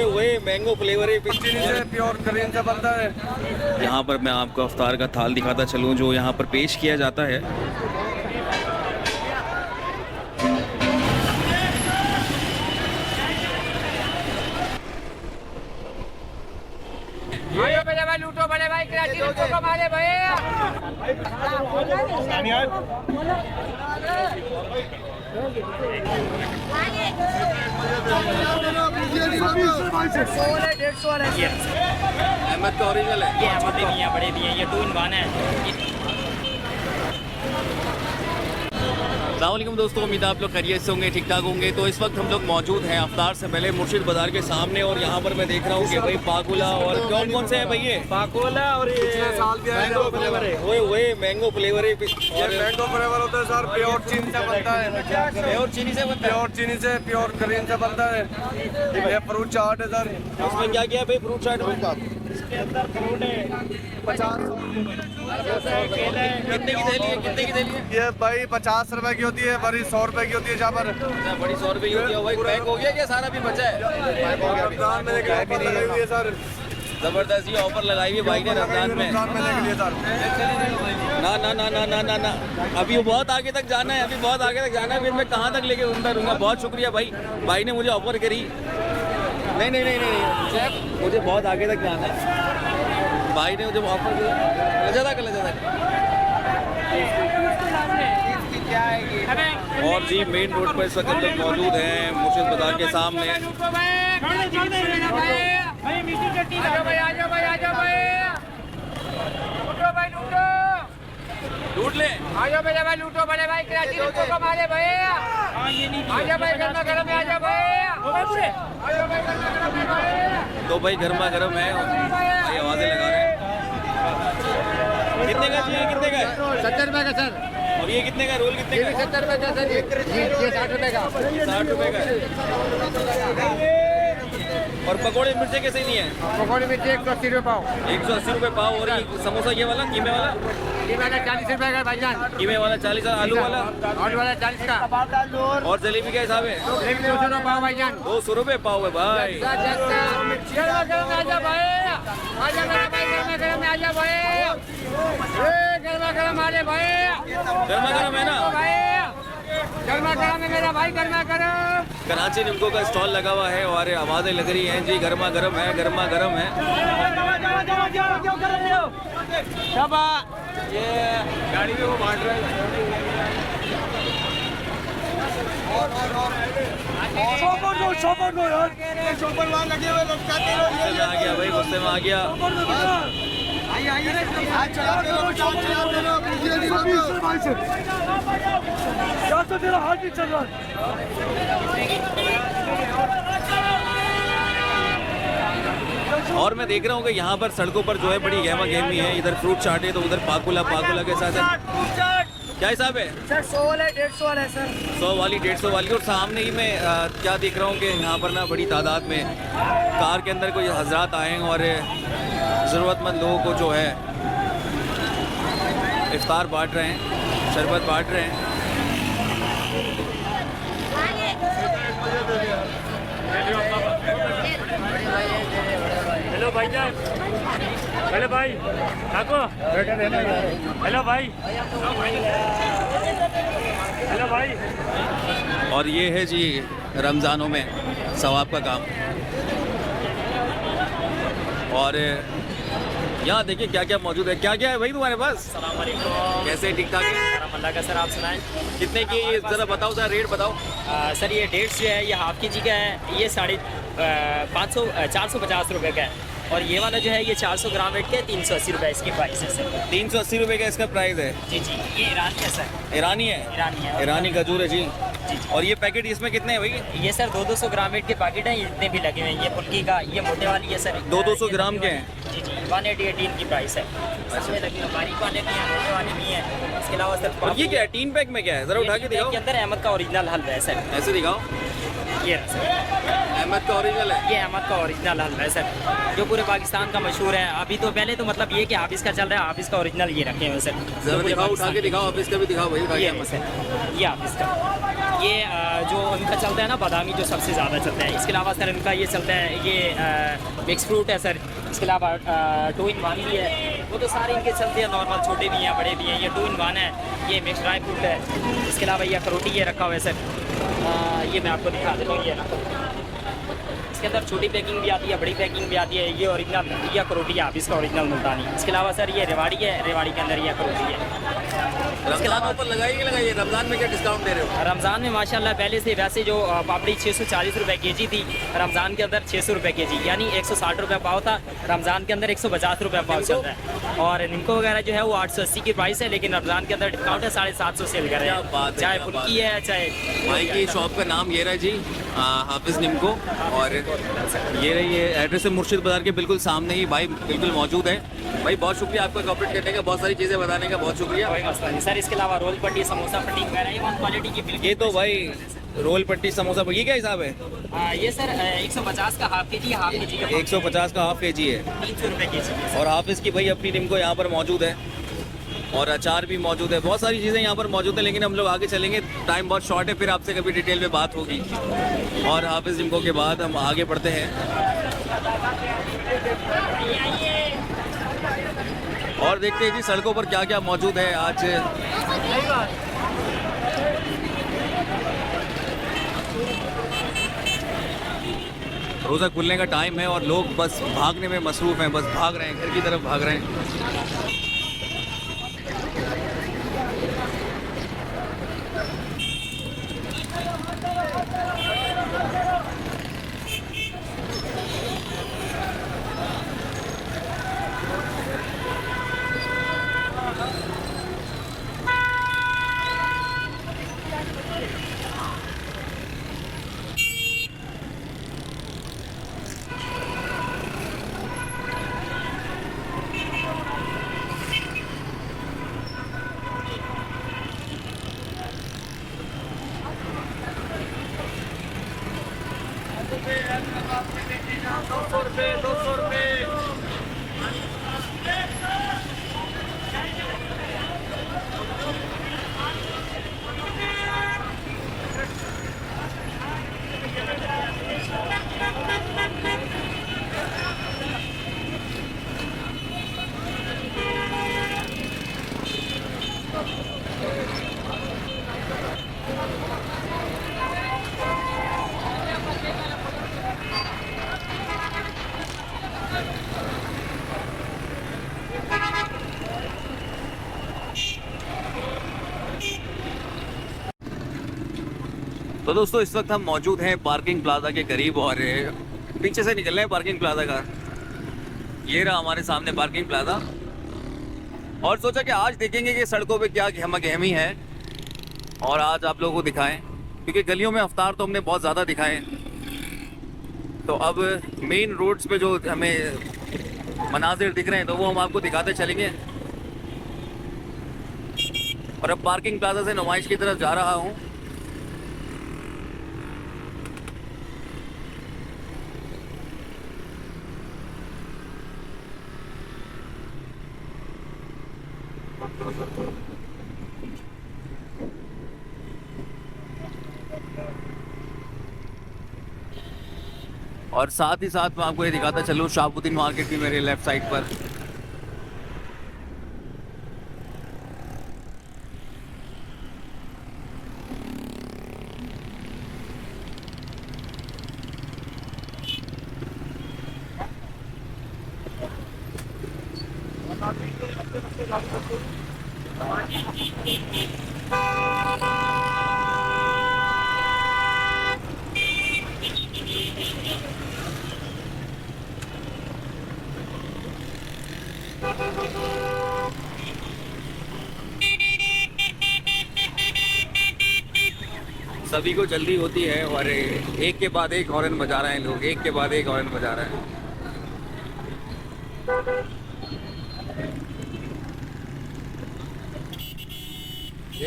वही mango flavour है, pure green से बनता है। यहाँ पर मैं आपको अफ्तार का थाल दिखाता चलूँ जो यहाँ पर पेश किया जाता है। भाई लूटो बड़े भाई, कराची लूटो को मारे भैया। अहमद का ओरिजिनल है, ये छोटे भी हैं बड़े भी हैं, ये 2 in 1 है। अस्सलामुअलैकुम दोस्तों, उम्मीद है आप लोग खैरियत से होंगे, ठीक ठाक होंगे। तो इस वक्त हम लोग मौजूद हैं अफ्तार से पहले मुर्शिद बाजार के सामने, और यहाँ पर मैं देख रहा हूँ कि भाई पाकुला और कौन कौन से हैं भाई? ये पाकोला और ये मैंगो फ्लेवर है, वही मैंगो फ्लेवर है। ये मैंगो फ्लेवर होता है सर, प्योर चीनी से बनता है। प्योर चीनी से बनता है, प्योर चीनी से, प्योर ग्रीन से बनता है। ये फ्रूट चाट है सर। उसमें क्या क्या है भाई फ्रूट चाट में? इसके अंदर फ्रूट है 50 कितने की थैली है, कितने की थैली है? ये भाई 50 रुपए की होती है, बड़ी 100 रुपए की होती है। जहाँ पर बड़ी 100 रुपए की होती है। भाई पैक हो गया क्या? सारा भी बचा है? रमजान में लेके लगाई हुई है सर। जबरदस्त ये ऑफर लगाई हुई है भाई ने रमजान में। रमजान में लेके लिए सर। ना ना ना ना ना ना ना, अभी बहुत आगे तक जाना है, अभी बहुत आगे तक जाना है। फिर मैं कहाँ तक लेके घूमता रहूँगा। बहुत शुक्रिया भाई, भाई ने मुझे ऑफर करी। नहीं नहीं नहीं नहीं शेफ, मुझे बहुत आगे तक जाना है। भाई ने मुझे ऑफर किया। लजादा कर लजादा। और जी मेन रोड पर इस वक्त हम लोग मौजूद हैं मुर्शिद बाजार के सामने। लूट ले, आजा भाई लूटो बड़े भाई, कराची लूटो को मारे भैया। आजा भाई गर्मा गर्म है, आजा भैया। आजा भाई गर्मा गर्म है भैया। तो भाई गर्मा गर्म है, भाई आवाजें लगा रहे हैं। कितने का चाहिए, कितने का है? 70 रुपए का सर। और ये कितने का रोल, कितने का? 70 रुपए का सर। ये 60 रुपए का। 60 रुपए का है। और पकौड़े मिर्चे कैसे नहीं है? पकौड़ी मिर्ची 180 रुपए पाव। 180 रुपए पाव। और ये समोसा ये वाला कीमे वाला? ये वाला 40 रुपए का भाईजान। कीमे वाला 40, आलू वाला? आलू वाला 40 का। और जलेबी का हिसाब है? 200 रुपए पाव भाईजान। 200 रुपए पाव है भाई। गर्मा गर्म में आजा भैया। आजा मेरा भाई गर्मा गर्म में आजा भैया। गर्मा गर्म आ रहे भैया। गर्मा गर्म है ना भैया, गर्मा गर्म है मेरा भाई, गर्मा गर्म। कराची निमको का स्टॉल लगा हुआ है और आवाजें लग रही हैं जी, गर्मा गर्म है, गर्मा गर्म है। ये गाड़ी में वो बांट रहा है। शॉपर वहाँ लगे हुए लटकाते गुस्से में आ गया भाई, गुस्से में आ गया। तेरा हाथ भी चल रहा और मैं देख रहा हूँ कि यहाँ पर सड़कों पर जो है बड़ी गहमा गहमी है। इधर फ्रूट चाट है तो उधर पाकुला, पाकुला के साथ क्या हिसाब है? सर 100 वाला 150 वाला है सर। 100 वाली 150 वाली। और सामने ही मैं क्या देख रहा हूँ कि यहाँ पर ना बड़ी तादाद में कार के अंदर कोई हजरात आए हैं और ज़रूरतमंद लोगों को जो है इफ्तार बांट रहे हैं, शरबत बांट रहे हैं। हेलो भाईजान, हेलो भाई ठाकुर, हेलो भाई, हेलो भाई। और ये है जी रमज़ानों में सवाब का काम। और यहाँ देखिए क्या क्या मौजूद है। क्या क्या है भाई तुम्हारे पास? अस्सलाम वालेकुम। कैसे, ठीक ठाक है? अल्लाह का सर, आप सुनाएं। कितने की ये ज़रा बताओ, ज़रा रेट बताओ। सर ये 150 जो है ये हाफ के जी का है, ये 450 रुपये का है। और ये वाला जो है ये 400 ग्राम वेट के 380 रुपये इसकी प्राइस है सर। 380 रुपये का इसका प्राइस है? जी जी, ये ईरानी है सर। ईरानी है? ईरानी है। ईरानी खजूर है जी। जी जी। और ये पैकेट इसमें कितने हैं भाई? ये सर 200 ग्राम वेट के पैकेट हैं, इतने भी लगे हुए हैं। ये फुल्की का, ये मोटे वाली है सर। 200 ग्राम के हैं? जी जी 180 की प्राइस है। इसमें देखिए हमारी क्वालिटी है, मोटे वाली भी है। इसके अलावा सर और ये क्या है, टीन पैक में क्या है, जरा उठा के दिखाओ। के अंदर अहमद का ओरिजिनल हलवा है सर। ऐसे दिखाओ, ये रहा सर, अहमद का ओरिजिनल है। ये अहमद का ओरिजिनल हलवा है सर, जो पूरे पाकिस्तान का मशहूर है। अभी तो पहले तो मतलब ये कि हाफिज़ का चल रहा है, हाफिज़ का ओरिजिनल ये रखे हुए सर। जरा दिखाओ, उठा के दिखाओ, ऑफिस का भी दिखाओ भाई, ये सर, ये हाफिज़ का, ये जो उनका चलता है ना बादामी, जो सबसे ज़्यादा चलता है। इसके अलावा सर उनका ये चलता है, ये मिक्स फ्रूट है सर। इसके अलावा 2 in 1 भी है। वो तो सारे इनके चलते हैं, नॉर्मल छोटे भी हैं बड़े भी हैं। ये 2 in 1 है, ये मिक्स ड्राई फ्रूट है। इसके अलावा ये अखरोटी ये रखा हुआ है सर। ये मैं आपको दिखा देता हूँ, ये रखा। इसके अंदर छोटी पैकिंग भी आती है, बड़ी पैकिंग भी आती है। ये ओरिजिनल ये अखरोटी है हाफिज़ का ओरिजिनल मुल्तानी। इसके अलावा सर ये रेवाड़ी है, रेवाड़ी के अंदर ये अखरोटी है। रमजान ऑफर लगाइए लगाइए, रमजान में क्या डिस्काउंट दे रहे हो? रमज़ान में माशाल्लाह पहले से वैसे जो पापड़ी 640 रुपये केजी थी, रमज़ान के अंदर 600 रुपये केजी, यानी 160 रुपये पाव था। रमज़ान के अंदर 150 रुपये पाव चल रहा है। और निमको वगैरह जो है वो 880 की प्राइस है, लेकिन रमज़ान के अंदर डिस्काउंट है, 750 सेल कर रहे क्या हैं। बात है, चाहे क्या फुल्की है, चाहे भाई की शॉप का नाम ये रहा जी, हाफिज़ निमको। और ये रही, ये एड्रेस है मुर्शिद बाजार के बिल्कुल सामने ही भाई बिल्कुल मौजूद है। भाई बहुत शुक्रिया आपका कॉपरेट करने का, बहुत सारी चीज़ें बताने का बहुत शुक्रिया। कोई मसला नहीं सर। इसके अलावा रोल पट्टी, समोसा पट्टी वगैरह ये क्वालिटी की बिल्कुल। ये तो भाई रोल पट्टी समोसा, ये क्या हिसाब है? ये सर 150 का हाफ के जी, हाफ के जी का 150 का हाफ केजी है 300 रुपये के जी। और हाफिज़ की भाई अपनी निमको यहाँ पर मौजूद है, और अचार भी मौजूद है, बहुत सारी चीज़ें यहाँ पर मौजूद है। लेकिन हम लोग आगे चलेंगे, टाइम बहुत शॉर्ट है, फिर आपसे कभी डिटेल में बात होगी। और हाफिज़ निमको के बाद हम आगे बढ़ते हैं और देखते हैं जी सड़कों पर क्या क्या मौजूद है आज। रोज़ा खुलने का टाइम है और लोग बस भागने में मसरूफ़ हैं, बस भाग रहे हैं, घर की तरफ भाग रहे हैं। तो दोस्तों इस वक्त हम मौजूद हैं पार्किंग प्लाजा के करीब, और पीछे से निकल रहे हैं पार्किंग प्लाजा का। ये रहा हमारे सामने पार्किंग प्लाजा, और सोचा कि आज देखेंगे कि सड़कों पे क्या गहमी है, और आज आप लोगों को दिखाएं, क्योंकि गलियों में अफ्तार तो हमने बहुत ज़्यादा दिखाए। तो अब मेन रोड्स पे जो हमें मनाजिर दिख रहे हैं तो वो हम आपको दिखाते चलेंगे। और अब पार्किंग प्लाजा से नुमाइश की तरफ जा रहा हूँ। और साथ ही साथ मैं आपको ये दिखाता चलूँ, शाहबुद्दीन मार्केट भी मेरे लेफ़्ट साइड पर। सभी को जल्दी होती है और एक के बाद एक हॉर्न बजा रहे हैं लोग, एक के बाद एक हॉर्न बजा रहे हैं। ये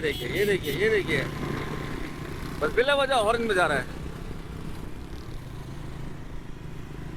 देखिए, ये देखिए, ये देखिए, बस बिला वजह हॉर्न बजा रहा है।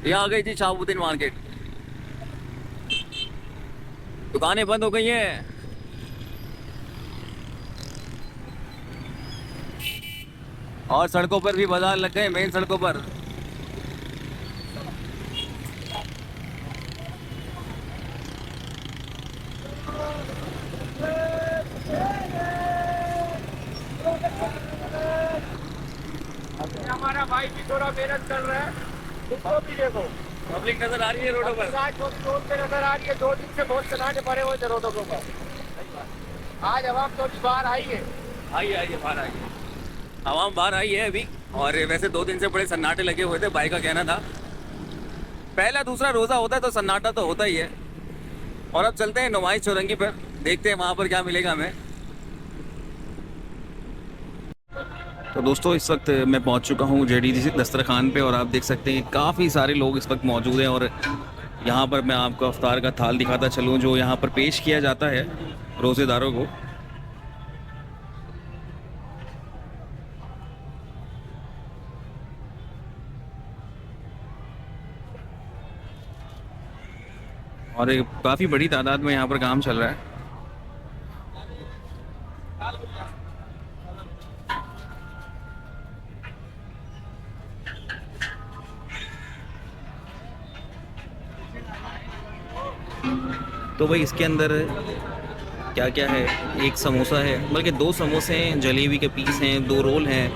ये आ गई थी शहाबुद्दीन मार्केट। दुकानें बंद हो गई हैं। और सड़कों पर भी बाजार लग गए, मेन सड़कों पर। हमारा भाई भी थोड़ा मेहनत कर रहा है, उसको भी देखो। पब्लिक नजर आ रही है रोडों पर। आज रोड पे नजर आ रही है, 2 दिन से बहुत चलाने पड़े हुए थे रोडों के ऊपर। आज आवाम थोड़ी बाहर आई है। आइए आइए, बाहर आइए। आवाम बाहर आई है अभी। और वैसे 2 दिन से बड़े सन्नाटे लगे हुए थे। भाई का कहना था पहला दूसरा रोज़ा होता है तो सन्नाटा तो होता ही है। और अब चलते हैं नुमाइश चौरंगी पर, देखते हैं वहाँ पर क्या मिलेगा हमें। तो दोस्तों, इस वक्त मैं पहुंच चुका हूं JDC दस्तरखान पे और आप देख सकते हैं काफ़ी सारे लोग इस वक्त मौजूद हैं। और यहां पर मैं आपको अफ्तार का थाल दिखाता चलूं जो यहां पर पेश किया जाता है रोज़ेदारों को। और काफ़ी बड़ी तादाद में यहां पर काम चल रहा है। तो भाई इसके अंदर क्या क्या है? एक समोसा है, बल्कि 2 समोसे हैं, जलेबी के पीस हैं, 2 रोल हैं,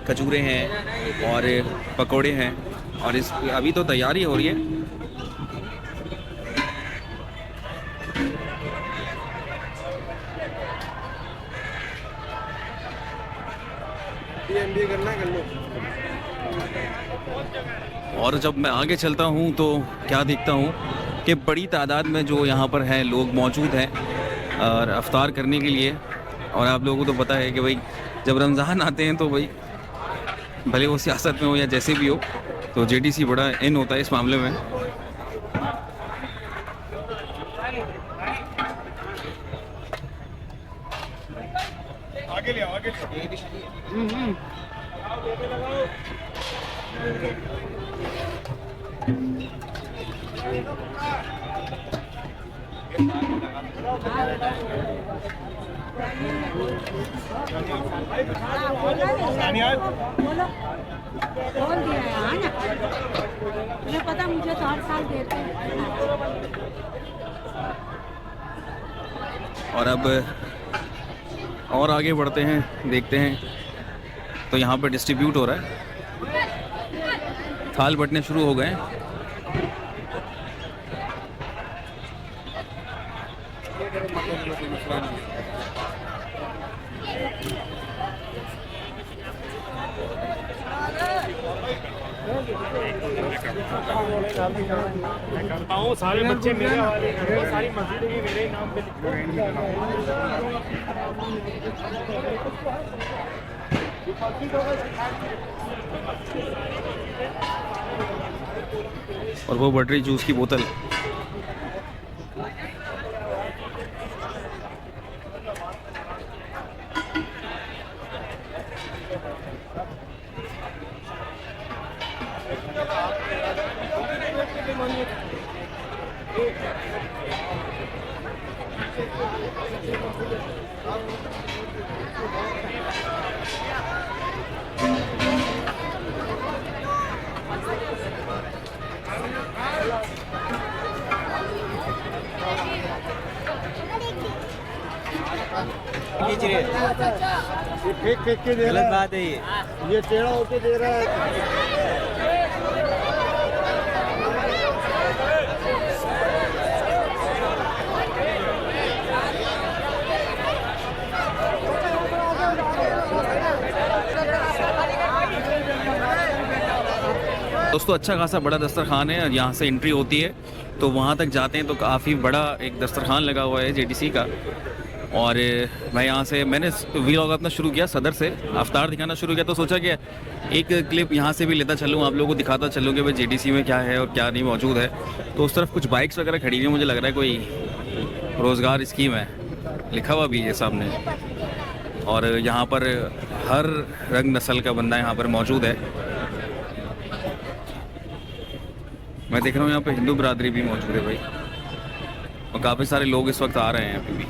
खजूरें हैं और पकोड़े हैं। और इस अभी तो तैयारी हो रही है। करना कर लो। और जब मैं आगे चलता हूँ तो क्या देखता हूँ कि बड़ी तादाद में जो यहाँ पर हैं लोग मौजूद हैं और अफ्तार करने के लिए। और आप लोगों को तो पता है कि भाई जब रमज़ान आते हैं तो भाई भले वो सियासत में हो या जैसे भी हो, तो JDC बड़ा इन होता है इस मामले में। आगे ले आओ, आगे बोलो बोल दिया है ना, मुझे पता, मुझे तो हर साल देते हैं। और अब और आगे बढ़ते हैं, देखते हैं। तो यहाँ पर डिस्ट्रीब्यूट हो रहा है, थाल बंटने शुरू हो गए हैं। सारे बच्चे मेरे वाले, सारी मस्जिद भी मेरे नाम पे और वो बटरी जूस की बोतल। फेंक फेंक के दे रहा है, बात है ये टेढ़ा होके दे रहा है। दोस्तों, अच्छा खासा बड़ा दस्तरखान है और यहाँ से एंट्री होती है तो वहाँ तक जाते हैं तो काफ़ी बड़ा एक दस्तरखान लगा हुआ है JDC का। और मैं यहाँ से मैंने व्लॉग अपना शुरू किया सदर से, अफ्तार दिखाना शुरू किया, तो सोचा कि एक क्लिप यहाँ से भी लेता चलूँ, आप लोगों को दिखाता चलूँ कि भाई जेटीसी में क्या है और क्या नहीं मौजूद है। तो उस तरफ कुछ बाइक्स वगैरह खड़ी हुई हैं, मुझे लग रहा है कोई रोज़गार स्कीम है, लिखा हुआ भी है सामने। और यहाँ पर हर रंग नस्ल का बंदा यहाँ पर मौजूद है। मैं देख रहा हूँ यहाँ पे हिंदू बिरादरी भी मौजूद है भाई, और काफ़ी सारे लोग इस वक्त आ रहे हैं अभी भी।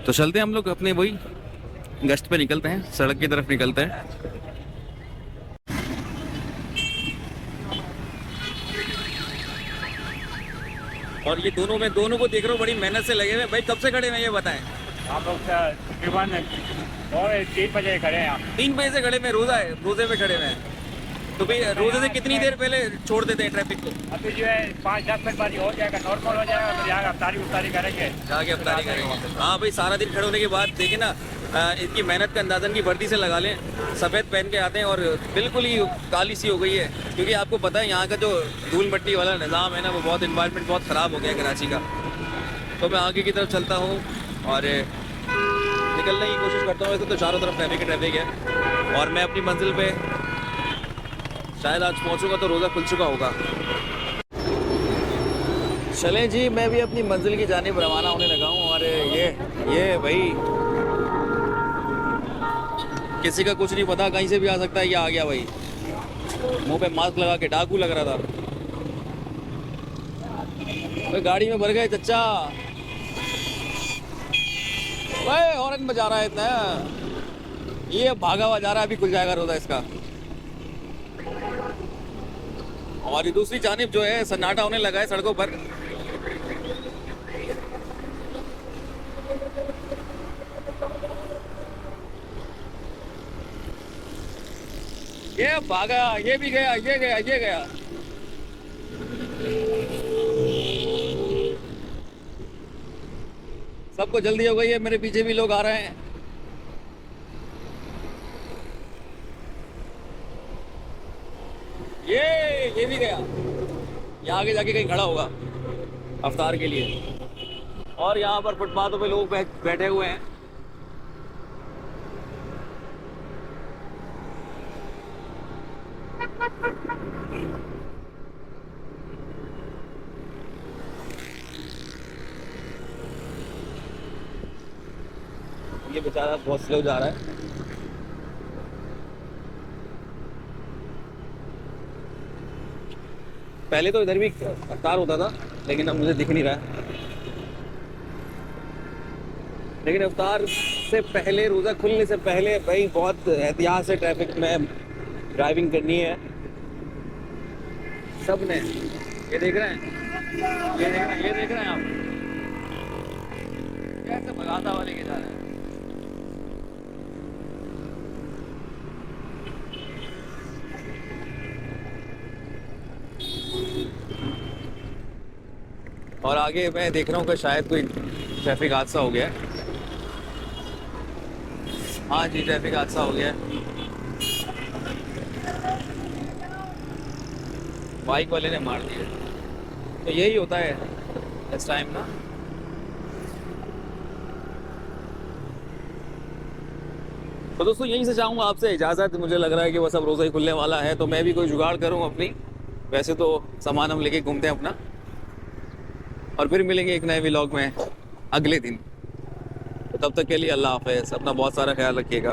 तो चलते हैं हम लोग अपने वही गश्त पे निकलते हैं, सड़क की तरफ निकलते हैं। और ये दोनों को देख रहा हूँ बड़ी मेहनत से लगे हुए भाई। कब से खड़े हैं ये बताएं? आप लोग तकरीबन और 3 बजे खड़े हैं। 3 बजे से खड़े में, रोजे पे खड़े हुए हैं। तो भाई रोजे से कितनी देर पहले छोड़ देते हैं ट्रैफिक को? अभी जो है 5-10 मिनट बाद हो जाएगा, नॉर्मल हो जाएगा, फिर यहाँ अफ्तारी करेंगे, जाके अफ्तारी करेंगे। हाँ भाई, सारा दिन खड़े होने के बाद देखिए ना, इनकी मेहनत का अंदाज़ा इनकी वर्दी से लगा लें। सफ़ेद पहन के आते हैं और बिल्कुल ही काली सी हो गई है, क्योंकि आपको पता है यहाँ का जो धूल मिट्टी वाला निज़ाम है ना, वो बहुत इन्वायरमेंट बहुत ख़राब हो गया है कराची का। तो मैं आगे की तरफ चलता हूँ और निकलने की कोशिश करता हूँ। वैसे तो चारों तरफ ट्रैफिक है और मैं अपनी मंजिल पे शायद आज पहुँचूँगा तो रोज़ा खुल चुका होगा। चलें जी, मैं भी अपनी मंजिल की जानिब रवाना होने लगा हूँ। और ये भाई किसी का कुछ नहीं पता, कहीं से भी आ सकता है। ये आ गया भाई, मुंह पे मास्क लगा के डाकू लग रहा था। तो गाड़ी में भर गए चच्चा, ओए हॉर्न बजा रहा है इतना। ये भागा हुआ जा रहा है, अभी खुल जाएगा रोज़ा इसका। और दूसरी जानिब जो है सन्नाटा होने लगा है सड़कों पर। ये भागा, ये भी गया, ये गया। सबको जल्दी हो गई है, मेरे पीछे भी लोग आ रहे हैं। ये भी गया, ये आगे जाके कहीं खड़ा होगा अफ्तार के लिए। और यहाँ पर फुटपाथों पे लोग बैठे हुए हैं। ये बेचारा बहुत स्लो जा रहा है। पहले तो इधर भी अफ्तार होता था, लेकिन अब मुझे दिख नहीं रहा है। लेकिन अफ्तार से पहले, रोज़ा खुलने से पहले भाई बहुत एहतियात से ट्रैफिक में ड्राइविंग करनी है सब ने। ये देख रहे हैं, ये देख रहे हैं आप कैसे भगाता हुआ लेके जा रहे हैं। और आगे मैं देख रहा हूँ कि शायद कोई ट्रैफिक हादसा हो गया है। हाँ जी, ट्रैफिक हादसा हो गया है। बाइक वाले ने मार दिया। तो यही होता है इस टाइम ना। तो दोस्तों यहीं से चाहूँगा आपसे इजाज़त। मुझे लग रहा है कि वो सब रोज़ा ही खुलने वाला है, तो मैं भी कोई जुगाड़ करूँ अपनी। वैसे तो सामान हम लेके घूमते हैं अपना, और फिर मिलेंगे एक नए व्लॉग में अगले दिन। तो तब तक के लिए अल्लाह हाफ़िज़। अपना बहुत सारा ख्याल रखिएगा।